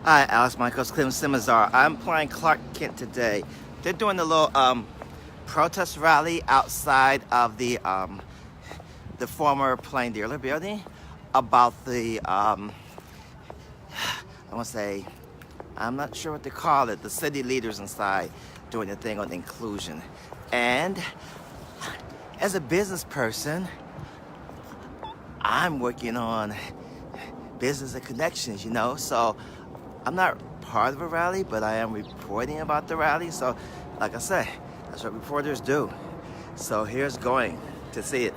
Hi, Alex Michaels, Clem Simazar. I'm playing Clark Kent today. They're doing a little protest rally outside of the former Plain Dealer building about I want to say, I'm not sure what to call it, the city leaders inside doing the thing on inclusion. And as a business person, I'm working on business and connections, so I'm not part of a rally, but I am reporting about the rally. So, like I said, that's what reporters do. So here's going to see it.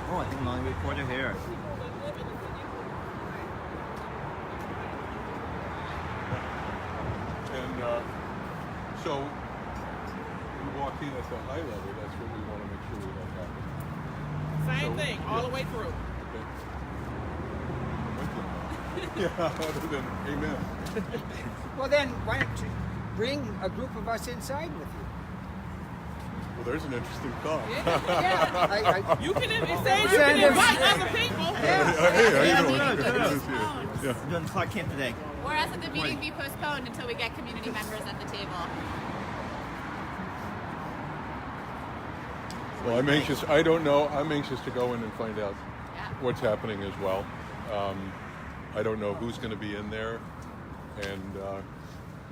Oh, I think I'm the only reporter here. And so we walked in at the high level. That's what we want to make sure we don't happen. Same thing, all the way through. Okay. Yeah, other than amen. Well then, why don't you bring a group of us inside with you? Well, there's an interesting thought. Yeah. You can invite other people. Hey, how you doing? Yeah, Good to see you. Yeah. We're doing Clark Kent today. Or ask that the meeting be postponed until we get community members at the table. Well, I'm anxious. I don't know. I'm anxious to go in and find out Yeah. what's happening as well. I don't know who's going to be in there,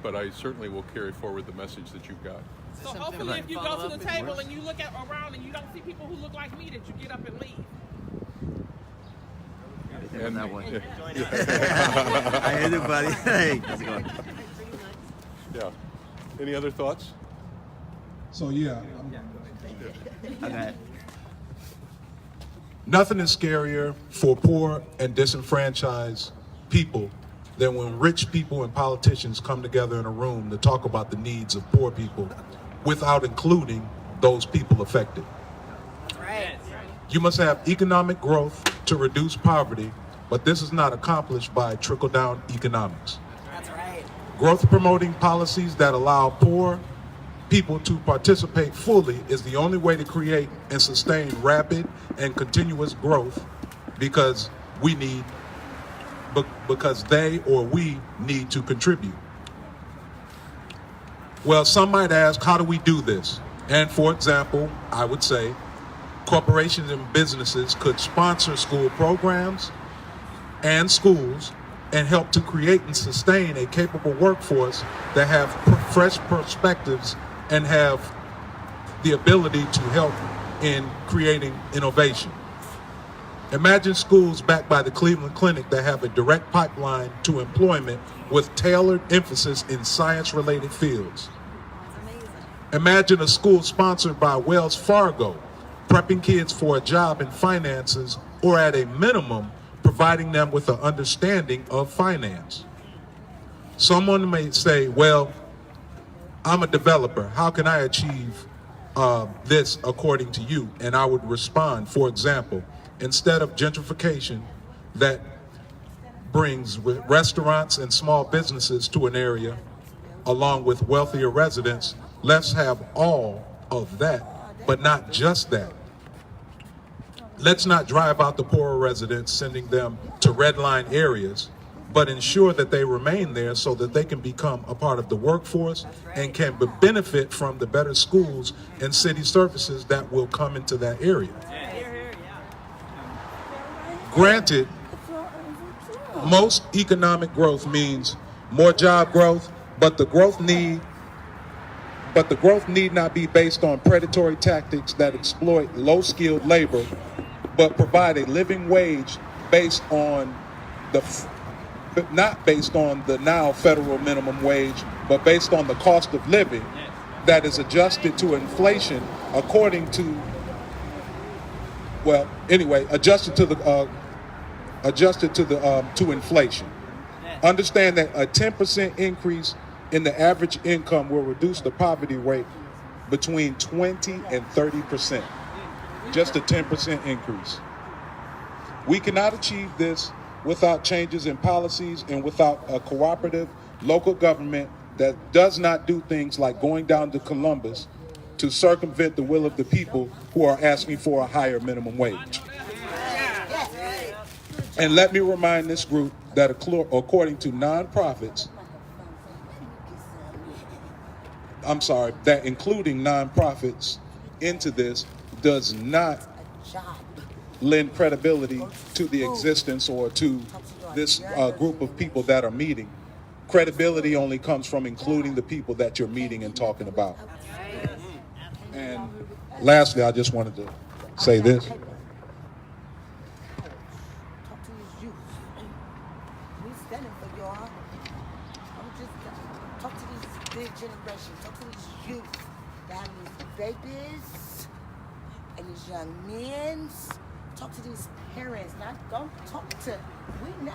but I certainly will carry forward the message that you've got. So hopefully if you go to the table and you look around and you don't see people who look like me, that you get up and leave. And that one. yeah. Hi, everybody. Hey, how's it going? Yeah. Any other thoughts? So yeah, Okay. nothing is scarier for poor and disenfranchised people than when rich people and politicians come together in a room to talk about the needs of poor people without including those people affected. Right. You must have economic growth to reduce poverty, but this is not accomplished by trickle-down economics. That's right. Growth promoting policies that allow poor people to participate fully is the only way to create and sustain rapid and continuous growth because they or we need to contribute. Well, some might ask, how do we do this? And for example, I would say corporations and businesses could sponsor school programs and schools and help to create and sustain a capable workforce that have fresh perspectives and have the ability to help in creating innovation. Imagine schools backed by the Cleveland Clinic that have a direct pipeline to employment with tailored emphasis in science-related fields. Imagine a school sponsored by Wells Fargo, prepping kids for a job in finances, or at a minimum, providing them with an understanding of finance. Someone may say, well, I'm a developer. How can I achieve this according to you? And I would respond, for example, instead of gentrification that brings restaurants and small businesses to an area along with wealthier residents, let's have all of that, but not just that. Let's not drive out the poorer residents, sending them to red line areas, but ensure that they remain there so that they can become a part of the workforce and can benefit from the better schools and city services that will come into that area. Granted, most economic growth means more job growth, but the growth need not be based on predatory tactics that exploit low-skilled labor, but provide a living wage based on not based on the now federal minimum wage, but based on the cost of living that is adjusted to inflation according to, to inflation. Understand that a 10% increase in the average income will reduce the poverty rate between 20 and 30%. Just a 10% increase. We cannot achieve this without changes in policies and without a cooperative local government that does not do things like going down to Columbus to circumvent the will of the people who are asking for a higher minimum wage. And let me remind this group that according to nonprofits, that including nonprofits into this does not lend credibility to the existence or to this group of people that are meeting. Credibility only comes from including the people that you're meeting and talking about. And lastly, I just wanted to say this. Talk to these youth. We standing for y'all. I'm just talk to these big generation. Talk to these youth that have these babies and these young men. Talk to these parents. Not go talk to. We know.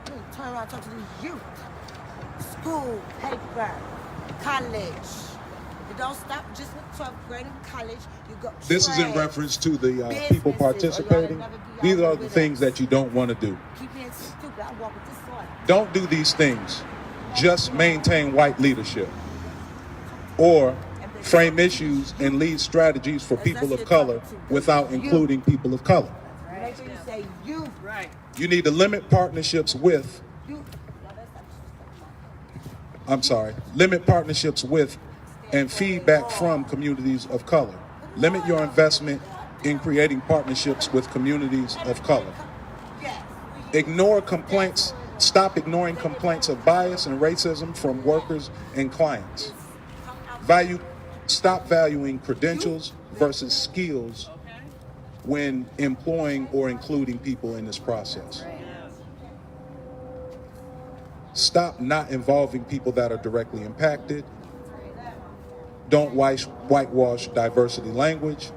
We turn around and talk to these youth. School, paper, college. You don't stop just with 12th grade in college. You go. This is in trade, reference to the businesses, people or y'all participating. never be These out are the with things us. that you don't want to do. Keep being stupid. I walk with this sword. Don't do these things. Just maintain white leadership. Or frame issues and lead strategies for people of color without including people of color. Make sure you say you. Right. You need to limit partnerships with, You. limit partnerships with and feedback from communities of color. Limit your investment in creating partnerships with communities of color. Ignore complaints, stop ignoring complaints of bias and racism from workers and clients. Stop valuing credentials versus skills when employing or including people in this process. Stop not involving people that are directly impacted. Don't whitewash diversity language.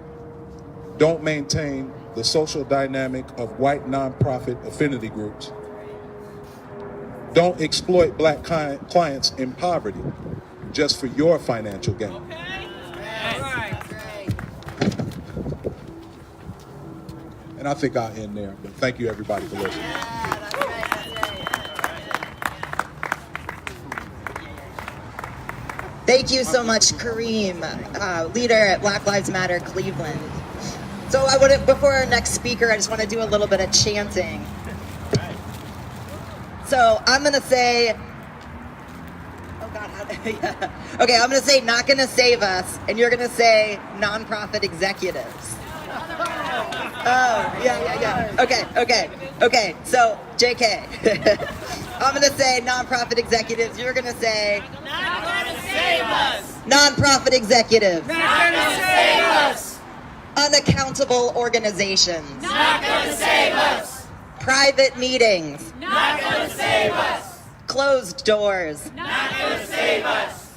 Don't maintain the social dynamic of white nonprofit affinity groups. Don't exploit black clients in poverty just for your financial gain. Okay. All right. And I think I'll end there, but thank you everybody for listening. Thank you so much, Kareem, leader at Black Lives Matter Cleveland. So before our next speaker, I just want to do a little bit of chanting. So I'm going to say, oh God, yeah. Okay, I'm going to say not going to save us, and you're going to say nonprofit executives. Oh, yeah. Okay, so JK. I'm going to say nonprofit executives, you're going to say Not gonna save us. nonprofit executives. Not gonna save us. Unaccountable organizations. Not gonna save us. Private meetings. Not gonna save us. Closed doors. Not gonna save us.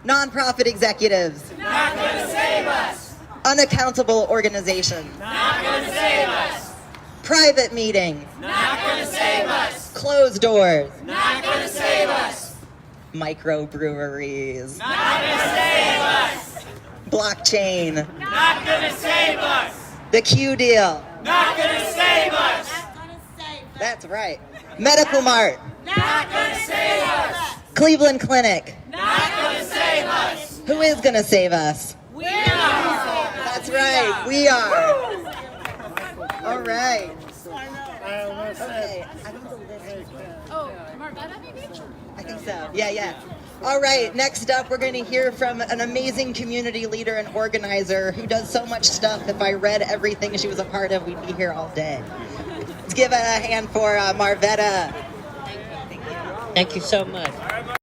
Nonprofit executives. Not gonna save us. Unaccountable organizations. Not gonna save us. Private meetings. Not gonna save us. Closed doors. Not gonna save us. Microbreweries. Not gonna save us. Blockchain. Not gonna save us. The Q deal. Not gonna save us. That's right. Medical Mart. Not gonna save us. Cleveland Clinic. Not gonna save us. Who is going to save us? We are. That's right. We are. All right. Okay. Oh, Marvetta maybe? I think so. Yeah. All right, next up, we're going to hear from an amazing community leader and organizer who does so much stuff. If I read everything she was a part of, we'd be here all day. Let's give a hand for Marvetta. Thank you so much.